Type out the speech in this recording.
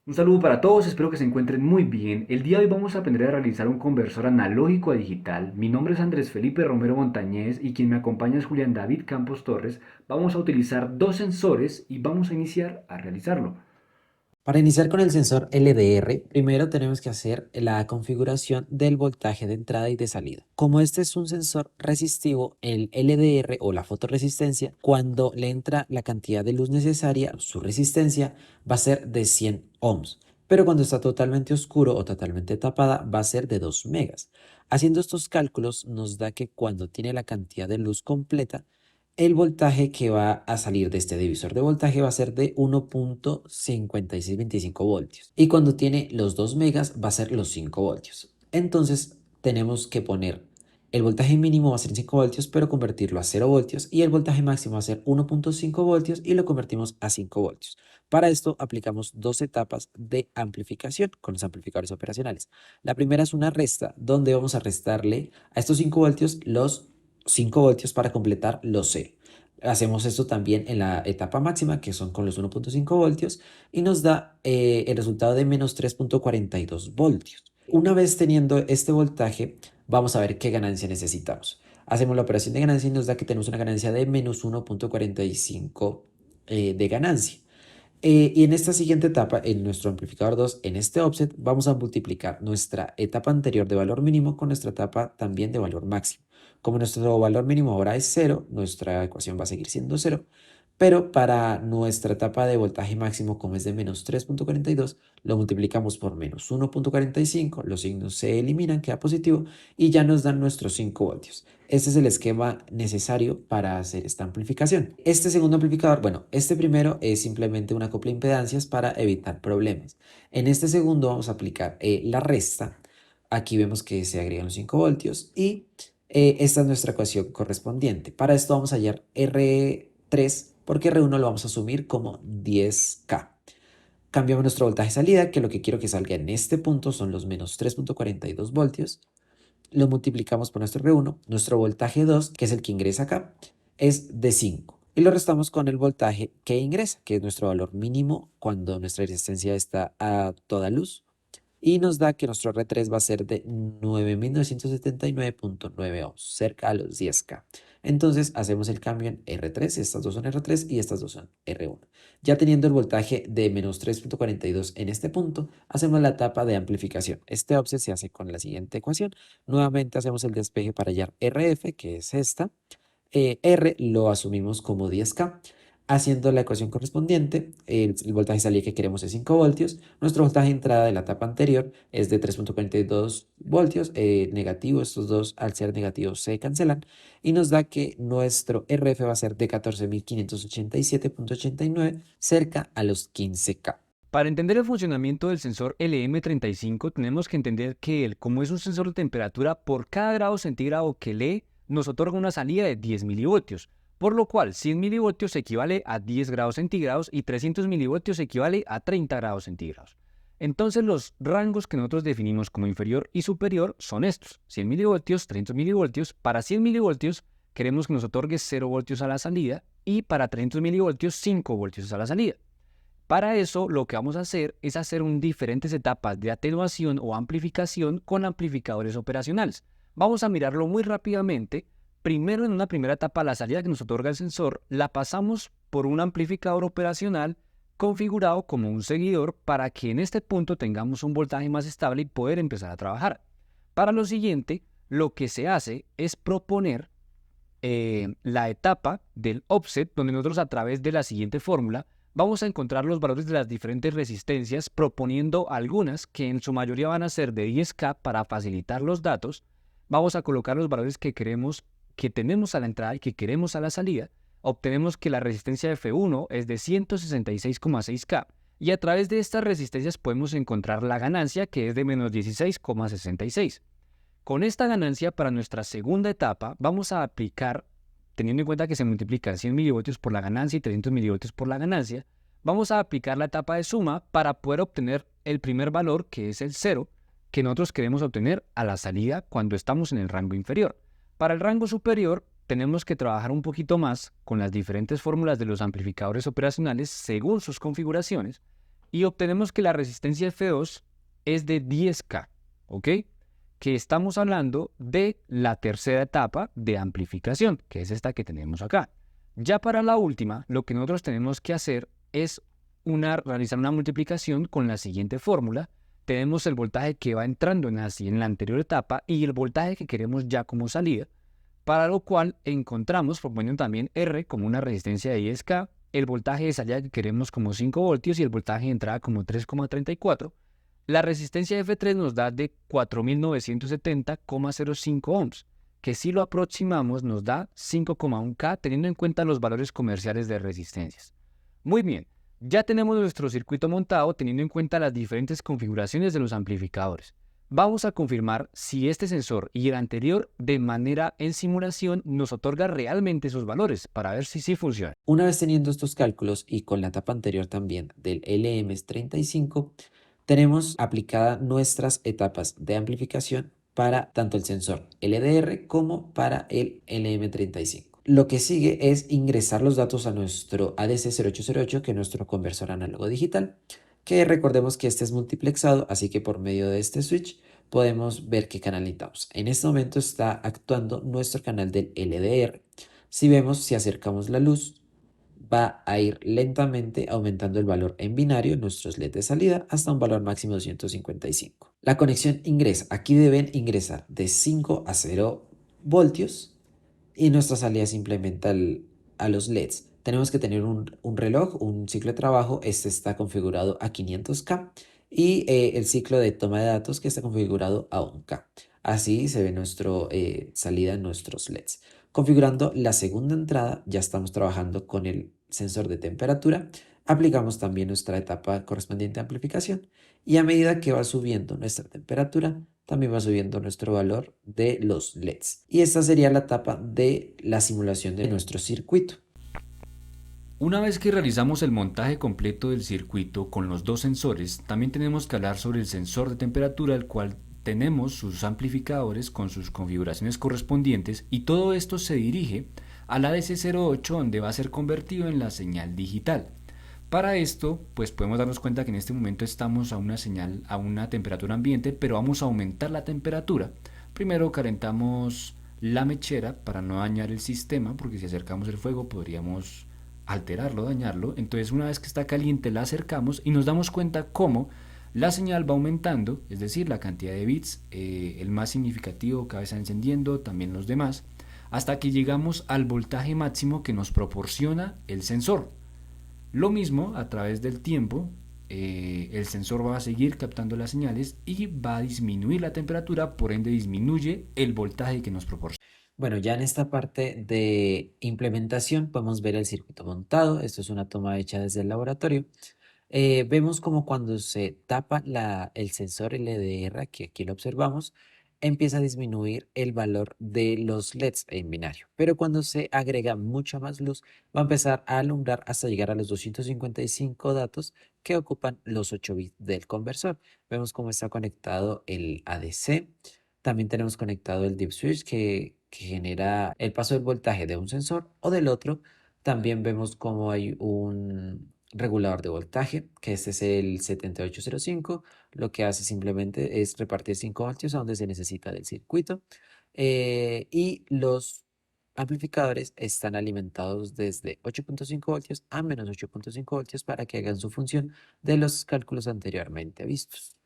Un saludo para todos, espero que se encuentren muy bien. El día de hoy vamos a aprender a realizar un conversor analógico a digital. Mi nombre es Andrés Felipe Romero Montañez y quien me acompaña es Julián David Campos Torres. Vamos a utilizar dos sensores y vamos a iniciar a realizarlo. Para iniciar con el sensor LDR, primero tenemos que hacer la configuración del voltaje de entrada y de salida. Como este es un sensor resistivo, el LDR o la fotorresistencia, cuando le entra la cantidad de luz necesaria, su resistencia va a ser de 100 ohms. Pero cuando está totalmente oscuro o totalmente tapada, va a ser de 2 megas. Haciendo estos cálculos nos da que cuando tiene la cantidad de luz completa, el voltaje que va a salir de este divisor de voltaje va a ser de 1.5625 voltios. Y cuando tiene los 2 megas va a ser los 5 voltios. Entonces tenemos que poner el voltaje mínimo va a ser 5 voltios, pero convertirlo a 0 voltios. Y el voltaje máximo va a ser 1.5 voltios y lo convertimos a 5 voltios. Para esto aplicamos dos etapas de amplificación con los amplificadores operacionales. La primera es una resta donde vamos a restarle a estos 5 voltios los 5 voltios para completar los 0. Hacemos esto también en la etapa máxima, que son con los 1.5 voltios, y nos da el resultado de menos 3.42 voltios. Una vez teniendo este voltaje, vamos a ver qué ganancia necesitamos. Hacemos la operación de ganancia y nos da que tenemos una ganancia de menos 1.45 de ganancia. Y en esta siguiente etapa, en nuestro amplificador 2, en este offset, vamos a multiplicar nuestra etapa anterior de valor mínimo con nuestra etapa también de valor máximo. Como nuestro valor mínimo ahora es cero, nuestra ecuación va a seguir siendo cero, pero para nuestra etapa de voltaje máximo, como es de menos 3.42, lo multiplicamos por menos 1.45, los signos se eliminan, queda positivo, y ya nos dan nuestros 5 voltios. Este es el esquema necesario para hacer esta amplificación. Este segundo amplificador, bueno, este primero es simplemente una copla de impedancias para evitar problemas. En este segundo vamos a aplicar la resta. Aquí vemos que se agregan los 5 voltios y esta es nuestra ecuación correspondiente. Para esto vamos a hallar R3 porque R1 lo vamos a asumir como 10K. Cambiamos nuestro voltaje salida, que lo que quiero que salga en este punto son los menos 3.42 voltios. Lo multiplicamos por nuestro R1, nuestro voltaje 2, que es el que ingresa acá, es de 5. Y lo restamos con el voltaje que ingresa, que es nuestro valor mínimo cuando nuestra resistencia está a toda luz. Y nos da que nuestro R3 va a ser de 9.979.9 ohms, cerca a los 10K. Entonces hacemos el cambio en R3, estas dos son R3 y estas dos son R1. Ya teniendo el voltaje de menos 3.42 en este punto, hacemos la etapa de amplificación. Este offset se hace con la siguiente ecuación. Nuevamente hacemos el despeje para hallar RF, que es esta. R lo asumimos como 10K. Haciendo la ecuación correspondiente, el voltaje salida que queremos es 5 voltios. Nuestro voltaje de entrada de la etapa anterior es de 3.42 voltios. Negativo, estos dos al ser negativos se cancelan. Y nos da que nuestro RF va a ser de 14.587.89, cerca a los 15K. Para entender el funcionamiento del sensor LM35 tenemos que entender que él, como es un sensor de temperatura, por cada grado centígrado que lee, nos otorga una salida de 10 milivoltios, por lo cual 100 milivoltios equivale a 10 grados centígrados y 300 milivoltios equivale a 30 grados centígrados. Entonces los rangos que nosotros definimos como inferior y superior son estos: 100 milivoltios, 300 milivoltios. Para 100 milivoltios queremos que nos otorgue 0 voltios a la salida y para 300 milivoltios 5 voltios a la salida. Para eso, lo que vamos a hacer es hacer diferentes etapas de atenuación o amplificación con amplificadores operacionales. Vamos a mirarlo muy rápidamente. Primero, en una primera etapa, la salida que nos otorga el sensor la pasamos por un amplificador operacional configurado como un seguidor para que en este punto tengamos un voltaje más estable y poder empezar a trabajar. Para lo siguiente, lo que se hace es proponer la etapa del offset, donde nosotros a través de la siguiente fórmula vamos a encontrar los valores de las diferentes resistencias, proponiendo algunas que en su mayoría van a ser de 10K para facilitar los datos. Vamos a colocar los valores que queremos, que tenemos a la entrada y que queremos a la salida. Obtenemos que la resistencia F1 es de 166,6K y a través de estas resistencias podemos encontrar la ganancia, que es de menos 16,66. Con esta ganancia para nuestra segunda etapa vamos a aplicar, teniendo en cuenta que se multiplican 100 milivoltios por la ganancia y 300 milivoltios por la ganancia, vamos a aplicar la etapa de suma para poder obtener el primer valor, que es el 0, que nosotros queremos obtener a la salida cuando estamos en el rango inferior. Para el rango superior tenemos que trabajar un poquito más con las diferentes fórmulas de los amplificadores operacionales según sus configuraciones, y obtenemos que la resistencia F2 es de 10K, ¿ok? Que estamos hablando de la tercera etapa de amplificación, que es esta que tenemos acá. Ya para la última, lo que nosotros tenemos que hacer es realizar una multiplicación con la siguiente fórmula. Tenemos el voltaje que va entrando en la anterior etapa y el voltaje que queremos ya como salida, para lo cual encontramos, proponiendo también R como una resistencia de 10K, el voltaje de salida que queremos como 5 voltios y el voltaje de entrada como 3,34. La resistencia F3 nos da de 4970,05 ohms, que si lo aproximamos nos da 5,1K teniendo en cuenta los valores comerciales de resistencias. Muy bien, ya tenemos nuestro circuito montado teniendo en cuenta las diferentes configuraciones de los amplificadores. Vamos a confirmar si este sensor y el anterior de manera en simulación nos otorga realmente esos valores para ver si sí funciona. Una vez teniendo estos cálculos y con la etapa anterior también del LM35, tenemos aplicada nuestras etapas de amplificación para tanto el sensor LDR como para el LM35. Lo que sigue es ingresar los datos a nuestro ADC0808, que es nuestro conversor análogo digital, que recordemos que este es multiplexado, así que por medio de este switch podemos ver qué canal necesitamos. En este momento está actuando nuestro canal del LDR. Si vemos, si acercamos la luz, va a ir lentamente aumentando el valor en binario en nuestros LED de salida hasta un valor máximo de 255. La conexión ingresa. Aquí deben ingresar de 5 a 0 voltios y nuestra salida se implementa a los LEDs. Tenemos que tener un reloj, un ciclo de trabajo. Este está configurado a 500K y el ciclo de toma de datos que está configurado a 1K. Así se ve nuestra salida en nuestros LEDs. Configurando la segunda entrada, ya estamos trabajando con el sensor de temperatura. Aplicamos también nuestra etapa correspondiente a amplificación y a medida que va subiendo nuestra temperatura, también va subiendo nuestro valor de los LEDs. Y esta sería la etapa de la simulación de nuestro circuito. Una vez que realizamos el montaje completo del circuito con los dos sensores, también tenemos que hablar sobre el sensor de temperatura, el cual tenemos sus amplificadores con sus configuraciones correspondientes y todo esto se dirige al ADC08 donde va a ser convertido en la señal digital. Para esto, pues podemos darnos cuenta que en este momento estamos a una temperatura ambiente, pero vamos a aumentar la temperatura. Primero calentamos la mechera para no dañar el sistema, porque si acercamos el fuego podríamos alterarlo, dañarlo. Entonces una vez que está caliente la acercamos y nos damos cuenta cómo la señal va aumentando, es decir, la cantidad de bits, el más significativo cada vez va encendiendo, también los demás, hasta que llegamos al voltaje máximo que nos proporciona el sensor. Lo mismo a través del tiempo, el sensor va a seguir captando las señales y va a disminuir la temperatura, por ende disminuye el voltaje que nos proporciona. Bueno, ya en esta parte de implementación podemos ver el circuito montado. Esto es una toma hecha desde el laboratorio. Vemos como cuando se tapa el sensor LDR, que aquí lo observamos, empieza a disminuir el valor de los LEDs en binario. Pero cuando se agrega mucha más luz, va a empezar a alumbrar hasta llegar a los 255 datos que ocupan los 8 bits del conversor. Vemos cómo está conectado el ADC. También tenemos conectado el deep switch que genera el paso del voltaje de un sensor o del otro. También vemos cómo hay un regulador de voltaje, que este es el 7805. Lo que hace simplemente es repartir 5 voltios a donde se necesita del circuito. Y los amplificadores están alimentados desde 8,5 voltios a menos 8,5 voltios para que hagan su función de los cálculos anteriormente vistos.